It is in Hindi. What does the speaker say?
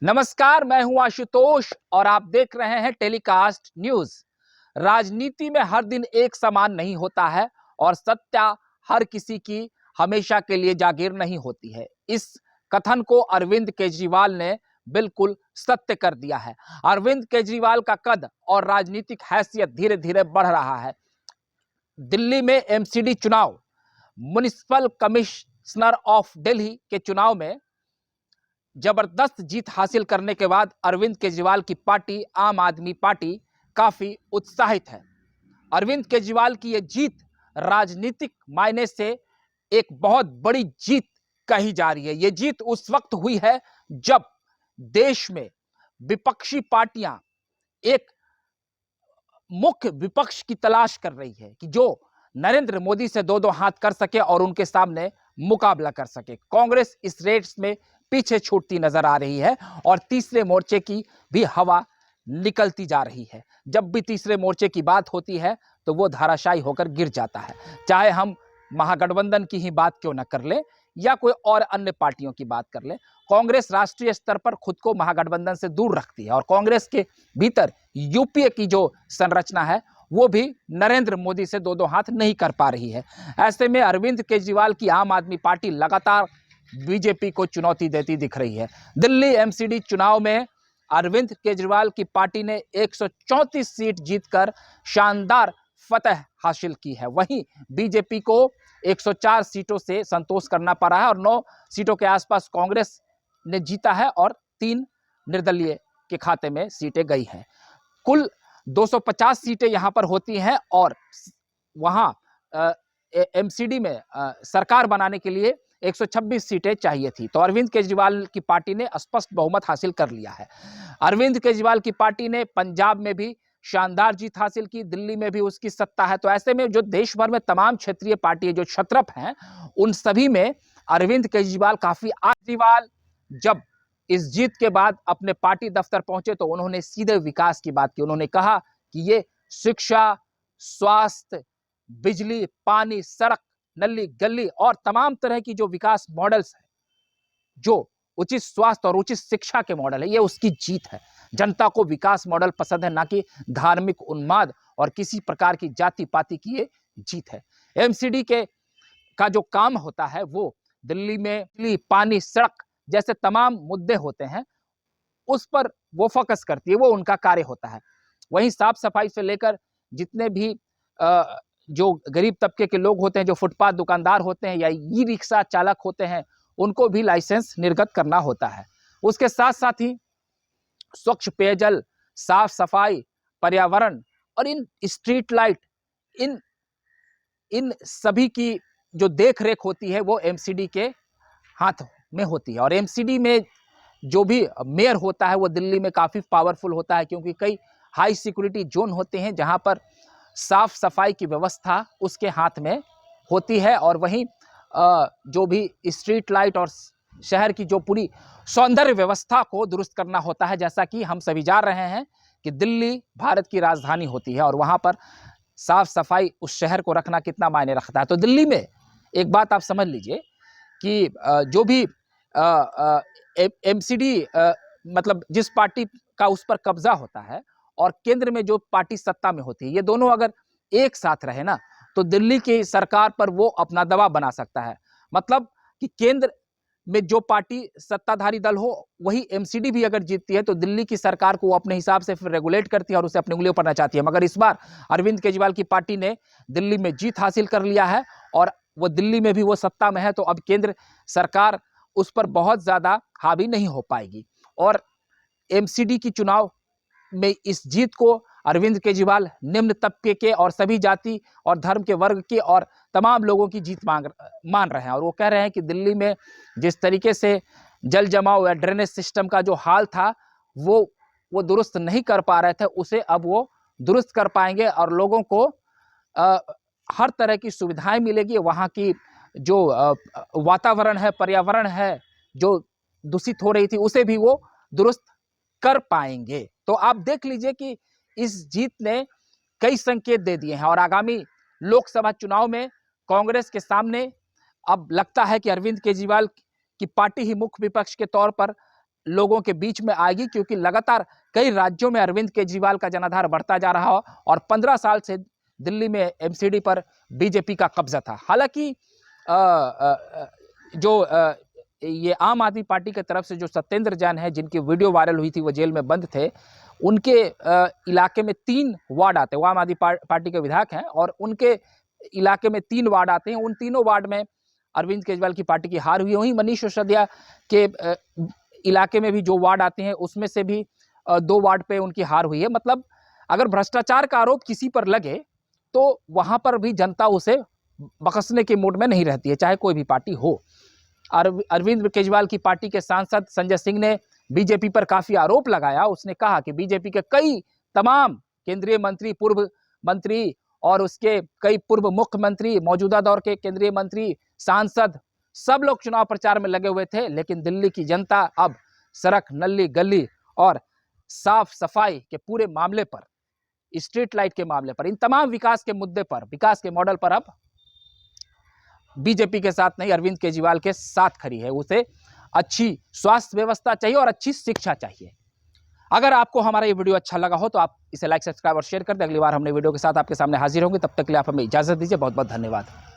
नमस्कार, मैं हूं आशुतोष और आप देख रहे हैं टेलीकास्ट न्यूज। राजनीति में हर दिन एक समान नहीं होता है और सत्ता हर किसी की हमेशा के लिए जागीर नहीं होती है। इस कथन को अरविंद केजरीवाल ने बिल्कुल सत्य कर दिया है। अरविंद केजरीवाल का कद और राजनीतिक हैसियत धीरे धीरे बढ़ रहा है। दिल्ली में एमसीडी चुनाव, म्युनिसिपल कमिश्नर ऑफ दिल्ली के चुनाव में जबरदस्त जीत हासिल करने के बाद अरविंद केजरीवाल की पार्टी आम आदमी पार्टी काफी उत्साहित है। अरविंद केजरीवाल की यह जीत राजनीतिक मायने से एक बहुत बड़ी जीत कही जा रही है। यह जीत उस वक्त हुई है जब देश में विपक्षी पार्टियां एक मुख्य विपक्ष की तलाश कर रही है कि जो नरेंद्र मोदी से दो दो हाथ कर सके और उनके सामने मुकाबला कर सके। कांग्रेस इस रेस में पीछे छूटती नजर आ रही है और तीसरे मोर्चे की भी हवा निकलती जा रही है। जब भी तीसरे मोर्चे की बात होती है तो वो धाराशायी होकर गिर जाता है। चाहे हम महागठबंधन की ही बात क्यों न कर ले या कोई और अन्य पार्टियों की बात कर ले, कांग्रेस राष्ट्रीय स्तर पर खुद को महागठबंधन से दूर रखती है और कांग्रेस के भीतर यूपीए की जो संरचना है वो भी नरेंद्र मोदी से दो दो हाथ नहीं कर पा रही है। ऐसे में अरविंद केजरीवाल की आम आदमी पार्टी लगातार बीजेपी को चुनौती देती दिख रही है। दिल्ली एमसीडी चुनाव में अरविंद केजरीवाल की पार्टी ने 134 सीट जीतकर शानदार फतह हासिल की है। वहीं बीजेपी को 104 सीटों से संतोष करना पड़ा है और 9 सीटों के आसपास कांग्रेस ने जीता है और 3 निर्दलीय के खाते में सीटें गई हैं। कुल 250 सीटें यहां पर होती हैं और वहां एमसीडी में सरकार बनाने के लिए 126 सीटें चाहिए थी। तो अरविंद केजरीवाल की पार्टी ने स्पष्ट बहुमत हासिल कर लिया है। अरविंद केजरीवाल की पार्टी ने पंजाब में भी शानदार जीत हासिल की, दिल्ली में भी उसकी सत्ता है। तो ऐसे में जो देश भर में तमाम क्षेत्रीय पार्टी जो क्षत्रप हैं उन सभी में अरविंद केजरीवाल काफी केजरीवाल जब इस जीत के बाद अपने पार्टी दफ्तर पहुंचे तो उन्होंने सीधे विकास की बात की। उन्होंने कहा कि ये शिक्षा, स्वास्थ्य, बिजली, पानी, सड़क, नली गली और तमाम तरह की जो विकास मॉडल्स है, जो उचित स्वास्थ्य और उचित शिक्षा के मॉडल है, ये उसकी जीत है। जनता को विकास मॉडल पसंद है, ना कि धार्मिक उन्माद और किसी प्रकार की जाति पाति की ये जीत है। एमसीडी के का जो काम होता है वो दिल्ली में पानी, सड़क जैसे तमाम मुद्दे होते हैं उस पर वो फोकस करती है, वो उनका कार्य होता है। वहीं साफ सफाई से लेकर जितने भी जो गरीब तबके के लोग होते हैं, जो फुटपाथ दुकानदार होते हैं या ई रिक्शा चालक होते हैं, उनको भी लाइसेंस निर्गत करना होता है। उसके साथ साथ ही स्वच्छ पेयजल, साफ सफाई, पर्यावरण और इन स्ट्रीट लाइट, इन सभी की जो देख रेख होती है वो एमसीडी के हाथ में होती है। और एमसीडी में जो भी मेयर होता है वो दिल्ली में काफी पावरफुल होता है, क्योंकि कई हाई सिक्योरिटी जोन होते हैं जहां पर साफ सफाई की व्यवस्था उसके हाथ में होती है। और वहीं जो भी स्ट्रीट लाइट और शहर की जो पूरी सौंदर्य व्यवस्था को दुरुस्त करना होता है। जैसा कि हम सभी जान रहे हैं कि दिल्ली भारत की राजधानी होती है और वहां पर साफ सफाई उस शहर को रखना कितना मायने रखता है। तो दिल्ली में एक बात आप समझ लीजिए कि जो भी एमसीडी मतलब जिस पार्टी का उस पर कब्जा होता है और केंद्र में जो पार्टी सत्ता में होती है, ये दोनों अगर एक साथ रहे ना तो दिल्ली की सरकार पर वो अपना दबाव बना सकता है। मतलब कि केंद्र में जो पार्टी सत्ताधारी दल हो वही एमसीडी भी अगर जीतती है तो दिल्ली की सरकार को वो अपने हिसाब से फिर रेगुलेट करती है और उसे अपनी उंगलियों पर नचाती है। मगर इस बार अरविंद केजरीवाल की पार्टी ने दिल्ली में जीत हासिल कर लिया है और वो दिल्ली में भी वो सत्ता में है, तो अब केंद्र सरकार उस पर बहुत ज्यादा हावी नहीं हो पाएगी। और एमसीडी की चुनाव में इस जीत को अरविंद केजरीवाल निम्न तबके के और सभी जाति और धर्म के वर्ग के और तमाम लोगों की जीत मान रहे हैं। और वो कह रहे हैं कि दिल्ली में जिस तरीके से जल जमाव या ड्रेनेज सिस्टम का जो हाल था वो दुरुस्त नहीं कर पा रहे थे, उसे अब वो दुरुस्त कर पाएंगे और लोगों को हर तरह की सुविधाएं मिलेगी। वहाँ की जो वातावरण है, पर्यावरण है जो दूषित हो रही थी, उसे भी वो दुरुस्त कर पाएंगे। तो आप देख लीजिए कि इस जीत ने कई संकेत दे दिए हैं और आगामी लोकसभा चुनाव में कांग्रेस के सामने अब लगता है कि अरविंद केजरीवाल की पार्टी ही मुख्य विपक्ष के तौर पर लोगों के बीच में आएगी, क्योंकि लगातार कई राज्यों में अरविंद केजरीवाल का जनाधार बढ़ता जा रहा हो और 15 साल से दिल्ली में एमसीडी पर बीजेपी का कब्जा था। हालांकि ये आम आदमी पार्टी की तरफ से जो सत्येंद्र जैन है, जिनकी वीडियो वायरल हुई थी, वो जेल में बंद थे, उनके इलाके में 3 वार्ड आते हैं। वो आम आदमी पार्टी के विधायक हैं और उनके इलाके में 3 वार्ड आते हैं। उन तीनों वार्ड में अरविंद केजरीवाल की पार्टी की हार हुई। वहीं मनीष सिसोदिया के इलाके में भी जो वार्ड आते हैं, उसमें से भी 2 वार्ड पे उनकी हार हुई है। मतलब अगर भ्रष्टाचार का आरोप किसी पर लगे तो वहां पर भी जनता उसे बख्शने के मूड में नहीं रहती है, चाहे कोई भी पार्टी हो। अरविंद केजरीवाल की पार्टी के सांसद संजय सिंह ने बीजेपी पर काफी आरोप लगाया। उसने कहा कि बीजेपी के कई तमाम केंद्रीय मंत्री, पूर्व मंत्री और उसके कई पूर्व मुख्यमंत्री, मौजूदा दौर के केंद्रीय मंत्री, सांसद, सब लोग चुनाव प्रचार में लगे हुए थे, लेकिन दिल्ली की जनता अब सड़क, नली, गली और साफ सफाई के पूरे मामले पर, स्ट्रीट लाइट के मामले पर, इन तमाम विकास के मुद्दे पर, विकास के मॉडल पर अब बीजेपी के साथ नहीं, अरविंद केजरीवाल के साथ खड़ी है। उसे अच्छी स्वास्थ्य व्यवस्था चाहिए और अच्छी शिक्षा चाहिए। अगर आपको हमारा ये वीडियो अच्छा लगा हो तो आप इसे लाइक, सब्सक्राइब और शेयर कर दें। अगली बार हमने वीडियो के साथ आपके सामने हाजिर होंगे। तब तक के लिए आप हमें इजाजत दीजिए। बहुत बहुत धन्यवाद।